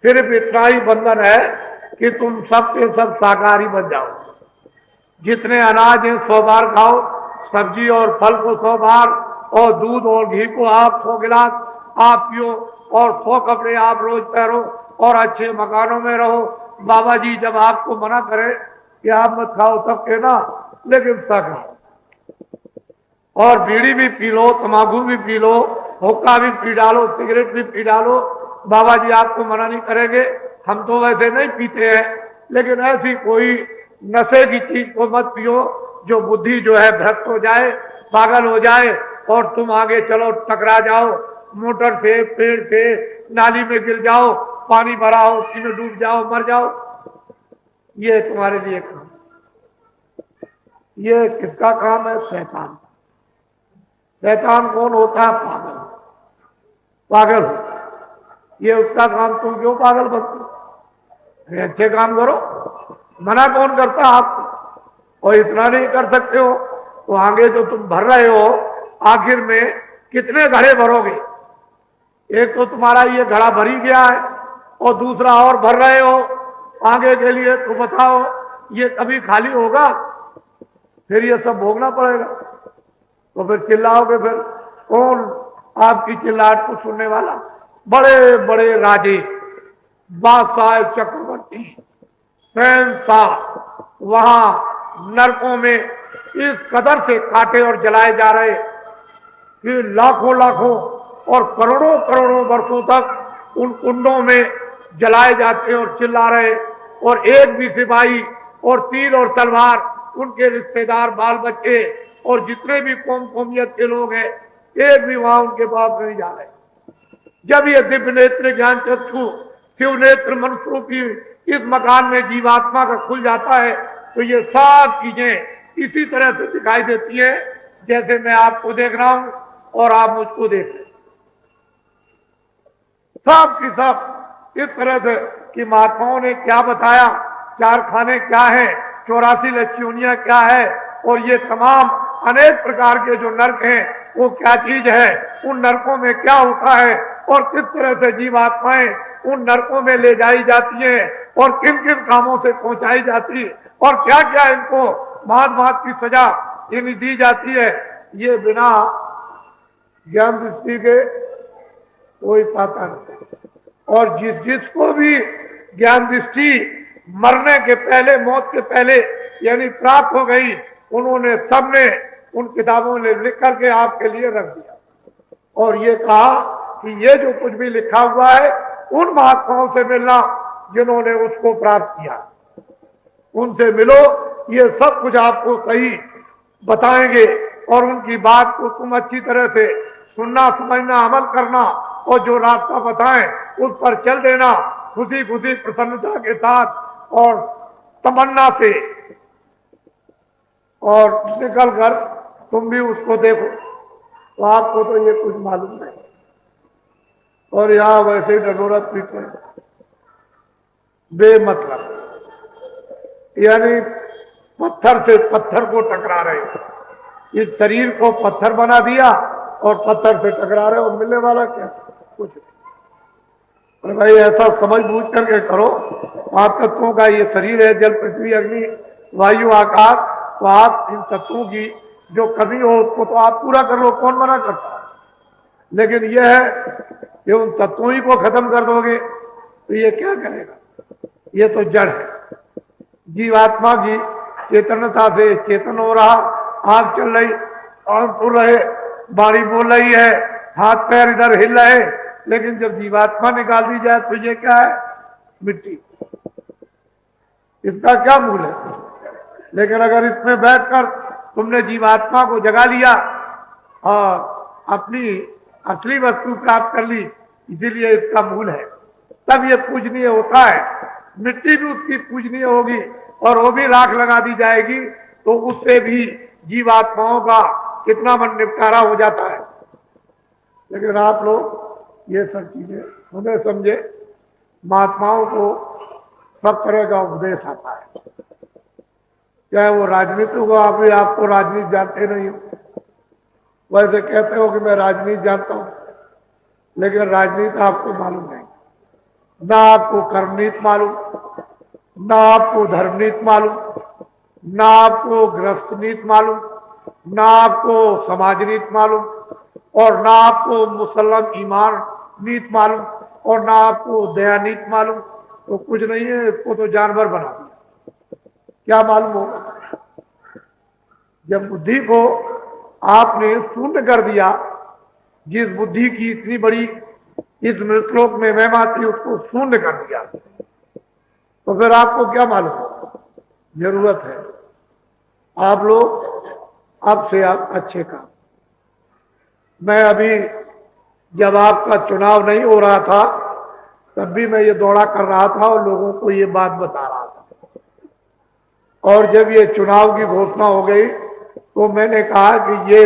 सिर्फ इतना ही बंधन है कि तुम सब के सब शाकाहारी बन जाओ। जितने अनाज हैं 100 बार खाओ, सब्जी और फल को 100 बार, और दूध और घी को आप 100 गिलास आप पियो, और 100 कपड़े आप रोज पहनो, और अच्छे मकानों में रहो। बाबा जी जब आपको मना करे कि आप मत खाओ तब कहना, लेकिन सब खाओ। और बीड़ी भी पी लो, तंबाकू भी पी लो, हुक्का भी पी डालो, सिगरेट भी पी डालो, बाबा जी आपको मना नहीं करेंगे। हम तो वैसे नहीं पीते हैं, लेकिन ऐसी कोई नशे की चीज को मत पियो जो बुद्धि जो है भ्रष्ट हो जाए, पागल हो जाए, और तुम आगे चलो टकरा जाओ मोटर से, पेड़ से, नाली में गिर जाओ, पानी भरा हो उसी में डूब जाओ, मर जाओ। ये तुम्हारे लिए काम, ये किसका काम है? शैतान। शैतान कौन होता है? पागल। पागल ये उसका काम। तुम क्यों पागल बनते? अच्छे काम करो। मना कौन करता आपको? और इतना नहीं कर सकते हो तो आगे जो तुम भर रहे हो, आखिर में कितने घड़े भरोगे? एक तो तुम्हारा ये घड़ा भर ही गया है, और दूसरा और भर रहे हो आगे के लिए। तो बताओ ये कभी खाली होगा? फिर ये सब भोगना पड़ेगा। तो फिर चिल्लाओगे, फिर कौन आपकी चिल्लाहट को सुनने वाला? बड़े बड़े राजे, बादशाह, चक्रवर्ती, शहंशाह वहां नरकों में इस कदर से काटे और जलाए जा रहे कि लाखों लाखों और करोड़ों करोड़ों वर्षों तक उन कुंडों में जलाए जाते और चिल्ला रहे, और एक भी सिपाही और तीर और तलवार, उनके रिश्तेदार, बाल बच्चे और जितने भी कौम कौमियत के लोग हैं, एक भी वहां उनके पास नहीं जा रहे। जब ये दिव्य नेत्र ज्ञान चक्षु शिव नेत्र मनुष्य रूपी इस मकान में जीवात्मा का खुल जाता है, तो ये सब चीजें इसी तरह से दिखाई देती है जैसे मैं आपको देख रहा हूं और आप मुझको देख रहे हैं। सब की सब इस तरह से कि महात्माओं ने क्या बताया, 4 खाने क्या है, 84 लक्ष्योनियां क्या है, और ये तमाम अनेक प्रकार के जो नरक हैं वो क्या चीज है, उन नरकों में क्या होता है, और किस तरह से जीवात्माएं उन नरकों में ले जाई जाती हैं, और किन किन कामों से पहुंचाई जाती, और क्या क्या इनको भांत भांत की सजा इन्हें दी जाती है, ये बिना ज्ञान दृष्टि के कोई पाता नहीं। और जिसको भी ज्ञान दृष्टि मरने के पहले, मौत के पहले यानी प्राप्त हो गई, उन्होंने सबने उन किताबों ने लिख करके आपके लिए रख दिया, और ये कहा कि ये जो कुछ भी लिखा हुआ है उन महात्माओं से मिलना जिन्होंने उसको प्राप्त किया, उनसे मिलो। ये सब कुछ आपको सही बताएंगे, और उनकी बात को तुम अच्छी तरह से सुनना, समझना, अमल करना, और जो रास्ता बताएं उस पर चल देना, खुशी खुशी प्रसन्नता के साथ और तमन्ना से, और निकल कर तुम भी उसको देखो। तो आपको तो ये कुछ मालूम नहीं, और यहां वैसे डडोरत पीते बेमतलब, यानी पत्थर से पत्थर को टकरा रहे। इस शरीर को पत्थर बना दिया और पत्थर से टकरा रहे, और मिलने वाला क्या? कुछ। अरे भाई ऐसा समझ बूझ करके करो। 5 तत्वों का ये शरीर है, जल, पृथ्वी, अग्नि, वायु, आकाश। तो आप इन तत्वों की जो कमी हो उसको तो आप पूरा कर लो, कौन मना करता? लेकिन यह है कि उन तत्वों ही को खत्म कर दोगे तो ये क्या करेगा? ये तो जड़ है। जीवात्मा की चेतनता से चेतन हो रहा, आंख चल रही, कान सुन रहे, बाणी बोल रही है, हाथ पैर इधर हिल रहे, लेकिन जब जीवात्मा निकाल दी जाए तो ये क्या है? मिट्टी। इसका क्या मूल है? लेकिन अगर इसमें बैठकर तुमने जीवात्मा को जगा लिया और अपनी असली वस्तु प्राप्त कर ली, इसीलिए इसका मूल है, तब ये पूजनीय होता है। मिट्टी भी उसकी पूजनीय होगी, और वो भी राख लगा दी जाएगी, तो उससे भी जीवात्माओं का कितना मन निपटारा हो जाता है। लेकिन आप लोग ये सब चीजें सुने समझे, महात्माओं को सब तरह का उपदेश आता है, चाहे वो राजनीति हो। आपको राजनीति जानते नहीं हो, वैसे कहते हो कि मैं राजनीति जानता हूं, लेकिन राजनीति आपको मालूम नहीं। ना आपको कर्मनीति मालूम, ना आपको धर्मनीति मालूम, ना आपको गृहस्थ नीति मालूम, ना आपको समाज नीति मालूम, और ना आपको मुसलमान ईमान नीति मालूम, और ना आपको दया नीति मालूम। तो कुछ नहीं है, इसको तो जानवर बना दिया। क्या मालूम होगा? जब बुद्धि को आपने शून्य कर दिया, जिस बुद्धि की इतनी बड़ी इस श्लोक में महिमा थी, उसको शून्य कर दिया, तो फिर आपको क्या मालूम? जरूरत है आप लोग अब से आप अच्छे काम। मैं अभी जब आपका चुनाव नहीं हो रहा था, तब भी मैं ये दौड़ा कर रहा था और लोगों को ये बात बता रहा था, और जब ये चुनाव की घोषणा हो गई तो मैंने कहा कि ये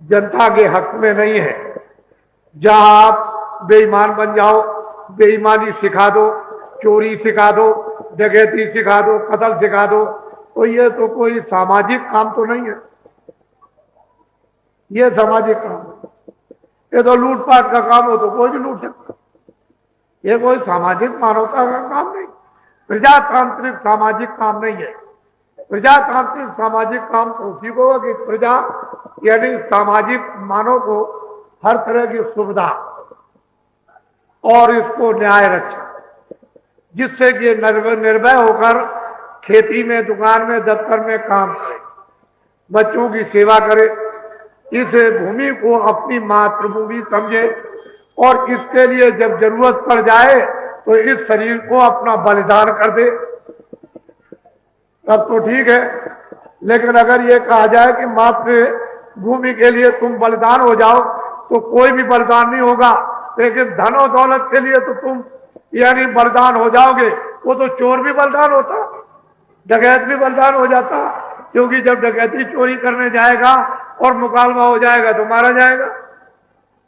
जनता के हक में नहीं है। जहां आप बेईमान बन जाओ, बेईमानी सिखा दो, चोरी सिखा दो, डकैती सिखा दो, कत्ल सिखा दो, तो ये तो कोई सामाजिक काम तो नहीं है। ये सामाजिक काम है, ये तो लूटपाट का काम हो तो कोई भी लूट सकता। ये कोई सामाजिक मानवता का काम नहीं, प्रजातांत्रिक सामाजिक काम नहीं है। प्रजातांत्रिक सामाजिक काम तो उसी को होगा कि प्रजा यानी सामाजिक मानव को हर तरह की सुविधा और इसको न्याय रक्षा, जिससे कि निर्भय होकर खेती में, दुकान में, दफ्तर में काम करे, बच्चों की सेवा करे, इस भूमि को अपनी मातृभूमि समझे, और इसके लिए जब जरूरत पड़ जाए तो इस शरीर को अपना बलिदान कर दे, तब तो ठीक है। लेकिन अगर ये कहा जाए कि मातृभूमि के लिए तुम बलिदान हो जाओ, तो कोई भी बलिदान नहीं होगा। लेकिन धन और दौलत के लिए तो तुम यानी बलिदान हो जाओगे। वो तो चोर भी बलिदान होता, डकैत भी बलिदान हो जाता, क्योंकि जब डकैती चोरी करने जाएगा और मुकालमा हो जाएगा तो मारा जाएगा,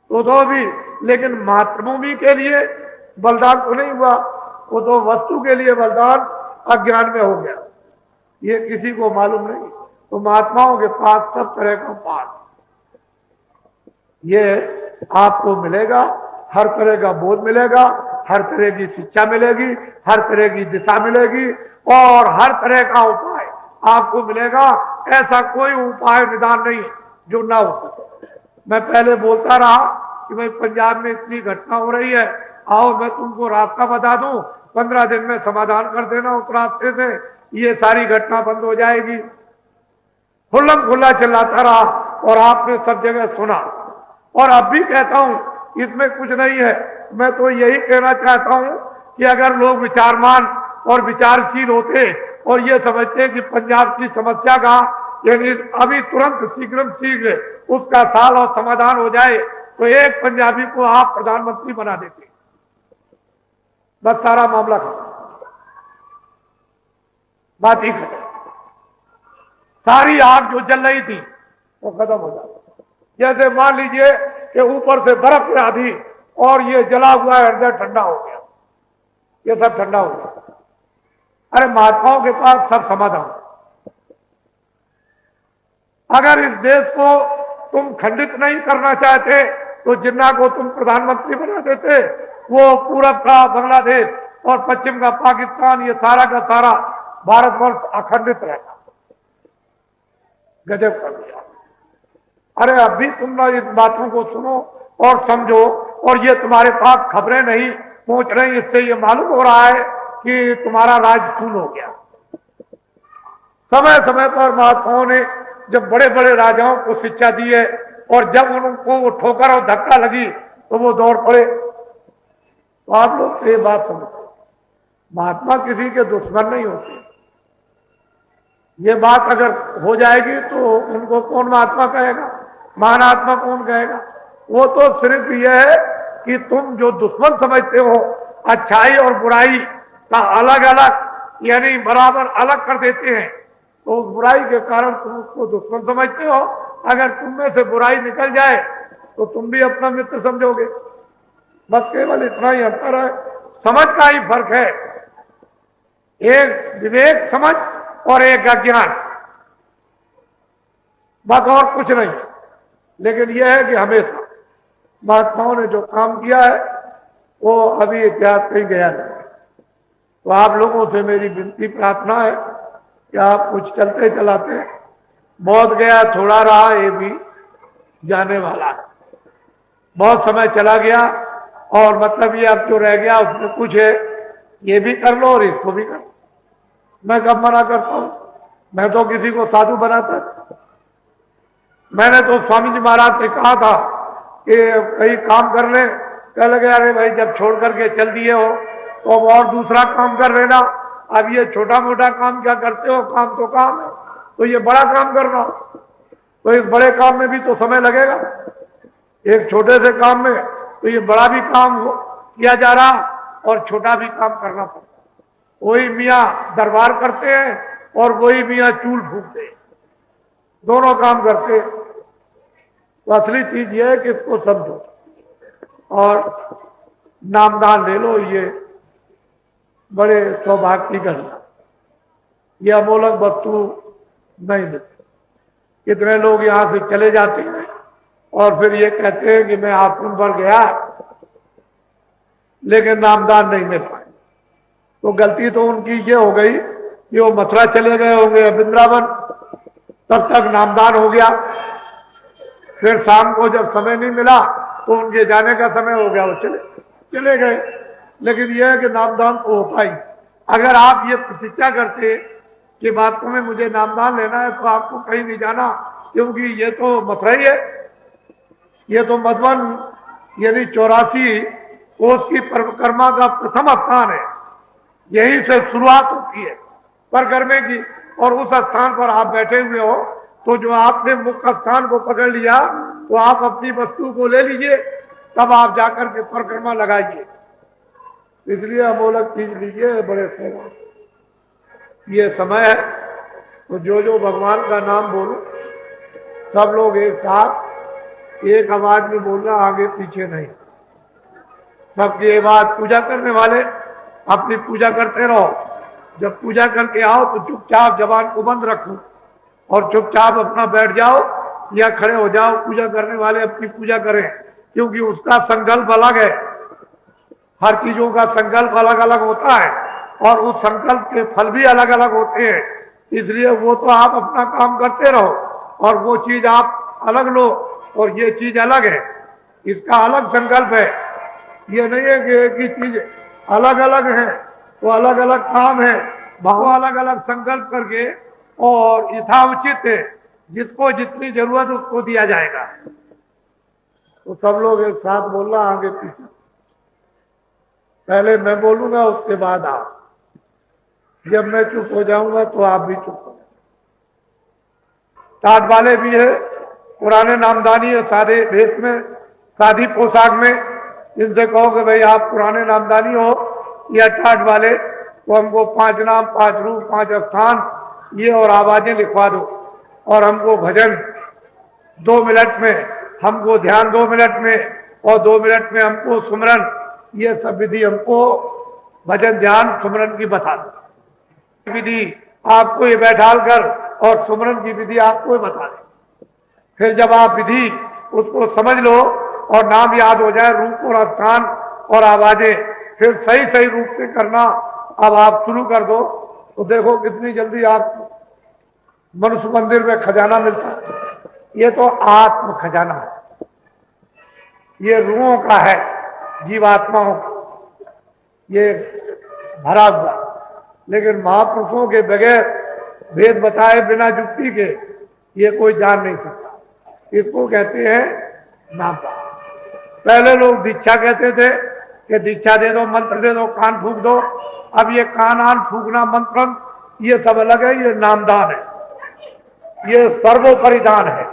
तो भी। लेकिन मातृभूमि के लिए बलिदान तो नहीं हुआ, वो तो वस्तु के लिए बलिदान अज्ञान में हो गया, ये किसी को मालूम नहीं। तो महात्माओं के पास सब तरह का पाठ ये आपको मिलेगा, हर तरह का बोध मिलेगा, हर तरह की शिक्षा मिलेगी, हर तरह की दिशा मिलेगी, और हर तरह का उपाय आपको मिलेगा। ऐसा कोई उपाय निदान नहीं जो ना हो सके। मैं पहले बोलता रहा कि भाई पंजाब में इतनी घटना हो रही है, आओ मैं तुमको रास्ता बता दूं, 15 दिन में समाधान कर देना उस रास्ते से, ये सारी घटना बंद हो जाएगी। खुल्लम खुल्ला चिल्लाता रहा और आपने सब जगह सुना, और अब भी कहता हूं इसमें कुछ नहीं है। मैं तो यही कहना चाहता हूं कि अगर लोग विचारमान और विचारशील होते और ये समझते कि पंजाब की समस्या का यानी अभी तुरंत शीघ्र उसका साल और समाधान हो जाए, तो एक पंजाबी को आप प्रधानमंत्री बना देते, बस सारा मामला खत्म, बात ही खत्म। सारी आग जो जल रही थी वो खत्म हो जाती। जैसे मान लीजिए कि ऊपर से बर्फ गिरा दी और ये जला हुआ है, अंदर ठंडा हो गया, ये सब ठंडा हो गया। अरे महात्माओं के पास सब समाधान। अगर इस देश को तुम खंडित नहीं करना चाहते तो जिन्ना को तुम प्रधानमंत्री बना देते, वो पूरब का बांग्लादेश और पश्चिम का पाकिस्तान, ये सारा का सारा भारतवर्ष अखंडित रहता। गजब कर दिया। अरे अभी तुम ना इस बातों को सुनो और समझो, और ये तुम्हारे पास खबरें नहीं पहुंच रही, इससे ये मालूम हो रहा है कि तुम्हारा राज खून हो गया। समय समय पर महात्माओं ने जब बड़े बड़े राजाओं को शिक्षा दी है, और जब उनको वो ठोकर और धक्का लगी तो वो दौड़ पड़े। तो आप लोग ये बात समझो, महात्मा किसी के दुश्मन नहीं होते। ये बात अगर हो जाएगी तो उनको कौन महात्मा कहेगा, महानात्मा कौन कहेगा? वो तो सिर्फ यह है कि तुम जो दुश्मन समझते हो, अच्छाई और बुराई का अलग अलग यानी बराबर अलग कर देते हैं, तो उस बुराई के कारण तुम उसको दुश्मन समझते हो। अगर तुम में से बुराई निकल जाए तो तुम भी अपना मित्र समझोगे। बस केवल इतना ही अंतर है, समझ का ही फर्क है। एक विवेक समझ और एक अज्ञान, बस और कुछ नहीं। लेकिन यह है कि हमेशा महात्माओं ने जो काम किया है वो अभी इतिहास कहीं गया नहीं। तो आप लोगों से मेरी विनती प्रार्थना है कि आप कुछ चलते चलाते, बहुत गया थोड़ा रहा, ये भी जाने वाला है। बहुत समय चला गया और मतलब ये अब जो रह गया उसमें कुछ है, ये भी कर लो और इसको भी कर लो। मैं कब मना करता हूं? मैं तो किसी को साधु बनाता। मैंने तो स्वामी जी महाराज से कहा था कि कहीं काम कर ले, कह लगे अरे भाई जब छोड़ करके चल दिए हो तो अब और दूसरा काम कर लेना, अब ये छोटा मोटा काम क्या करते हो, काम तो काम है, तो ये बड़ा काम करना, तो इस बड़े काम में भी तो समय लगेगा, एक छोटे से काम में तो ये बड़ा भी काम किया जा रहा और छोटा भी काम करना पड़ता। वही मियाँ दरबार करते हैं और वही मियाँ चूल फूकते हैं, दोनों काम करते हैं। तो असली चीज ये है कि इसको समझो और नामदान ले लो, ये बड़े सौभाग्य की घटना, ये अमोलक वस्तु नहीं मिलती। कितने लोग यहां से चले जाते हैं और फिर ये कहते हैं कि मैं आश्रम पर गया लेकिन नामदान नहीं मिल पाए। तो गलती तो उनकी ये हो गई कि वो मथुरा चले गए होंगे, वृंदावन, तब तक नामदान हो गया, फिर शाम को जब समय नहीं मिला तो उनके जाने का समय हो गया, वो चले गए। लेकिन यह है कि नामदान तो होता ही। अगर आप ये प्रतीक्षा करते कि वास्तव में मुझे नामदान लेना है तो आपको कहीं नहीं जाना, क्योंकि ये तो मथुरा ही है, ये तो मधुबन यानी 84 कोस की परिक्रमा का प्रथम स्थान है, यहीं से शुरुआत होती है परिक्रमा की। और उस स्थान पर आप बैठे हुए हो तो जो आपने मुख्य स्थान को पकड़ लिया तो आप अपनी वस्तु को ले लीजिए, तब आप जाकर के परिक्रमा लगाइए। इसलिए अमोलक चीज लीजिए, बड़े सेवा ये समय है। तो जो भगवान का नाम बोलो, सब लोग एक साथ एक आवाज में बोलना, आगे पीछे नहीं। सबकी एक बात, पूजा करने वाले अपनी पूजा करते रहो, जब पूजा करके आओ तो चुपचाप जबान को बंद रखो और चुपचाप अपना बैठ जाओ या खड़े हो जाओ। पूजा करने वाले अपनी पूजा करें, क्योंकि उसका संकल्प अलग है, हर चीजों का संकल्प अलग अलग होता है और उस संकल्प के फल भी अलग अलग होते हैं। इसलिए वो तो आप अपना काम करते रहो और वो चीज आप अलग लो और ये चीज अलग है, इसका अलग संकल्प है। ये नहीं है कि एक ही चीज अलग अलग है, तो अलग अलग काम है, वो अलग अलग संकल्प करके और यथाउचित है, जिसको जितनी जरूरत उसको दिया जाएगा। तो सब लोग एक साथ बोलना, आगे पीछे, पहले मैं बोलूंगा उसके बाद आप, जब मैं चुप हो जाऊंगा तो आप भी चुप हो जाओ। टाट वाले भी है, पुराने नामदानी है, सादे भेष में, सादी पोशाक में, जिनसे कहो कि भाई आप पुराने नामदानी हो या टाट वाले, तो हमको 5 नाम, 5 रूप, 5 स्थान ये और आवाजें लिखवा दो, और हमको भजन 2 मिनट में, हमको ध्यान 2 मिनट में, और 2 मिनट में हमको सुमरन, ये सब विधि हमको भजन ध्यान सुमरन की बता दो। विधि आपको ये बैठाल कर और सुमरन की विधि आपको बता दे। फिर जब आप विधि उसको समझ लो और नाम याद हो जाए, रूप और स्थान और आवाजें फिर सही सही रूप से करना अब आप शुरू कर दो, तो देखो कितनी जल्दी आप मनुष्य मंदिर में खजाना मिलता है। ये तो आत्म खजाना है, ये रूहों का है, जीवात्माओं का ये भरा हुआ। लेकिन महापुरुषों के बगैर भेद बताए बिना युक्ति के ये कोई जान नहीं सकता। इसको कहते हैं नामदान। पहले लोग दीक्षा कहते थे कि दीक्षा दे दो, मंत्र दे दो, कान फूक दो। अब ये कान आन फूकना, मंत्र, ये सब अलग है, ये नामदान है, ये सर्वोपरि दान है।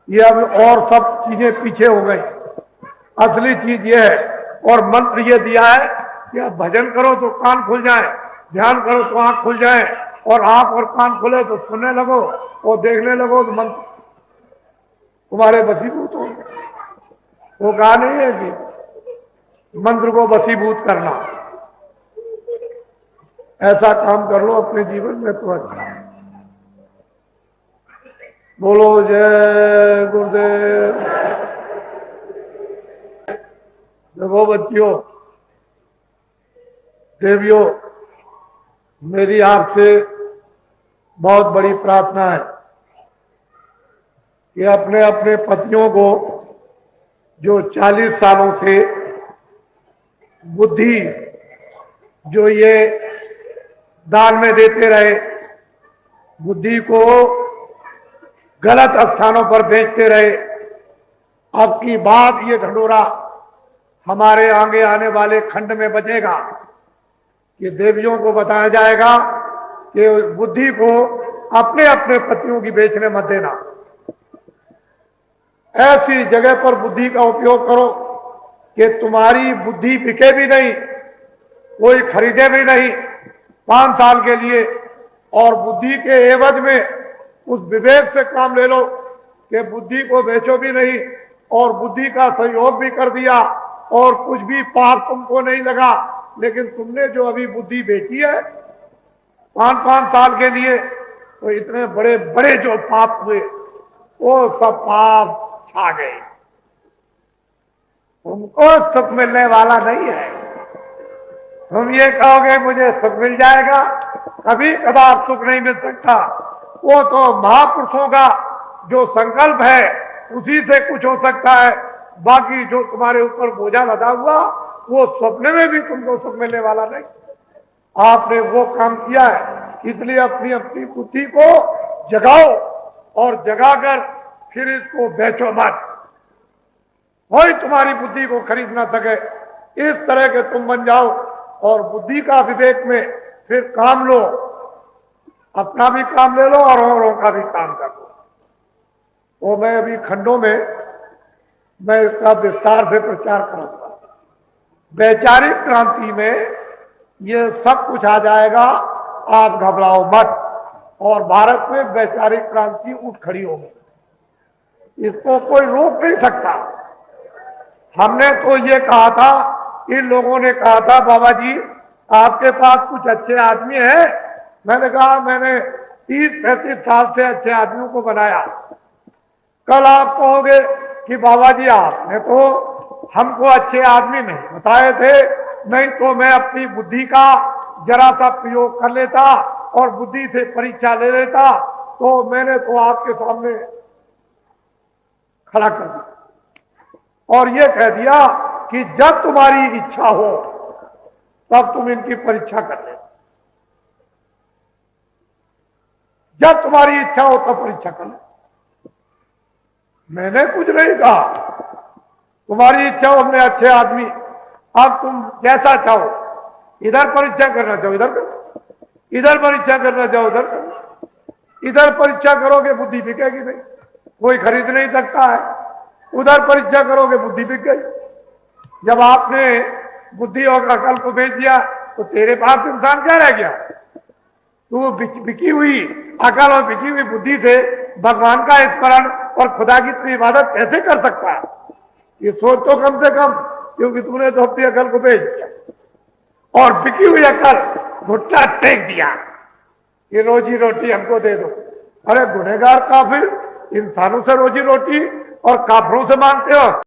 ये अब और सब चीजें पीछे हो गई, असली चीज ये है। और मंत्र ये दिया है कि आप भजन करो तो कान खुल जाए, ध्यान करो तो आंख खुल जाए, और आंख और कान खुले तो सुनने लगो और देखने लगो तो मंत्र तुम्हारे वशीभूत हो। वो कहा नहीं है कि मंत्र को वशीभूत करना, ऐसा काम कर लो अपने जीवन में तो अच्छा है। बोलो जय गुरुदेव। देखो बच्चियों, देवियों, मेरी आपसे बहुत बड़ी प्रार्थना है कि अपने अपने पतियों को जो 40 सालों से बुद्धि जो ये दान में देते रहे, बुद्धि को गलत स्थानों पर बेचते रहे, अब की बात ये ढंढोरा हमारे आगे आने वाले खंड में बचेगा कि देवियों को बताया जाएगा कि बुद्धि को अपने अपने पतियों की बेचने मत देना। ऐसी जगह पर बुद्धि का उपयोग करो कि तुम्हारी बुद्धि बिके भी नहीं, कोई खरीदे भी नहीं 5 साल के लिए, और बुद्धि के एवज में उस विवेक से काम ले लो कि बुद्धि को बेचो भी नहीं और बुद्धि का सहयोग भी कर दिया और कुछ भी पाप तुमको नहीं लगा, लेकिन तुमने जो अभी बुद्धि बेची है 5-5 साल के लिए, तो इतने बड़े बड़े जो पाप हुए वो सब पाप छा गए। तुमको सुख मिलने वाला नहीं है। तुम ये कहोगे मुझे सुख मिल जाएगा, कभी कदार सुख नहीं मिल सकता। वो तो महापुरुषों का जो संकल्प है उसी से कुछ हो सकता है, बाकी जो तुम्हारे ऊपर बोझा लदा हुआ वो सपने में भी तुमको सुख मिलने वाला नहीं। आपने वो काम किया है, इसलिए अपनी अपनी बुद्धि को जगाओ और जगाकर फिर इसको बेचो मत। कोई तुम्हारी बुद्धि को खरीद ना सके, इस तरह के तुम बन जाओ और बुद्धि का विवेक में फिर काम लो, अपना भी काम ले लो और औरों का भी काम कर लो। वो मैं अभी खंडों में मैं इसका विस्तार से प्रचार करूंगा। वैचारिक क्रांति में ये सब कुछ आ जाएगा, आप घबराओ मत। और भारत में वैचारिक क्रांति उठ खड़ी होगी, इसको कोई रोक नहीं सकता। हमने तो ये कहा था, इन लोगों ने कहा था बाबा जी आपके पास कुछ अच्छे आदमी हैं। मैंने कहा मैंने 30-35 साल से अच्छे आदमियों को बनाया। कल आप कहोगे कि बाबा जी आपने तो हमको अच्छे आदमी नहीं बताए थे, नहीं तो मैं अपनी बुद्धि का जरा सा प्रयोग कर लेता और बुद्धि से परीक्षा ले लेता, तो मैंने तो आपके सामने खड़ा कर दिया और ये कह दिया कि जब तुम्हारी इच्छा हो तब तुम इनकी परीक्षा कर लेना, जब तुम्हारी इच्छा हो तब परीक्षा कर लेना। मैंने कुछ नहीं कहा, तुम्हारी इच्छा हो, अपने अच्छे आदमी, अब तुम जैसा चाहो, इधर परीक्षा करना चाहो इधर करो, इधर परीक्षा करना चाहो उधर करो। इधर परीक्षा करोगे बुद्धि बिकेगी नहीं, कोई खरीद नहीं सकता है। उधर परीक्षा करोगे बुद्धि बिक गई। जब आपने बुद्धि और अकल को बेच दिया तो तेरे पास इंसान क्या रह गया? तू बिकी हुई अकल और बिकी हुई बुद्धि से भगवान का स्मरण और खुदा की तो इबादत कैसे कर सकता है? ये सोच तो कम से कम, क्योंकि तूने तो अपनी अकल को बेच दिया और बिकी हुई अकल घुट्टा टेक दिया कि रोजी रोटी हमको दे दो। अरे गुनहगार काफिर इंसानों से रोजी रोटी और काफरों से मांगते हो।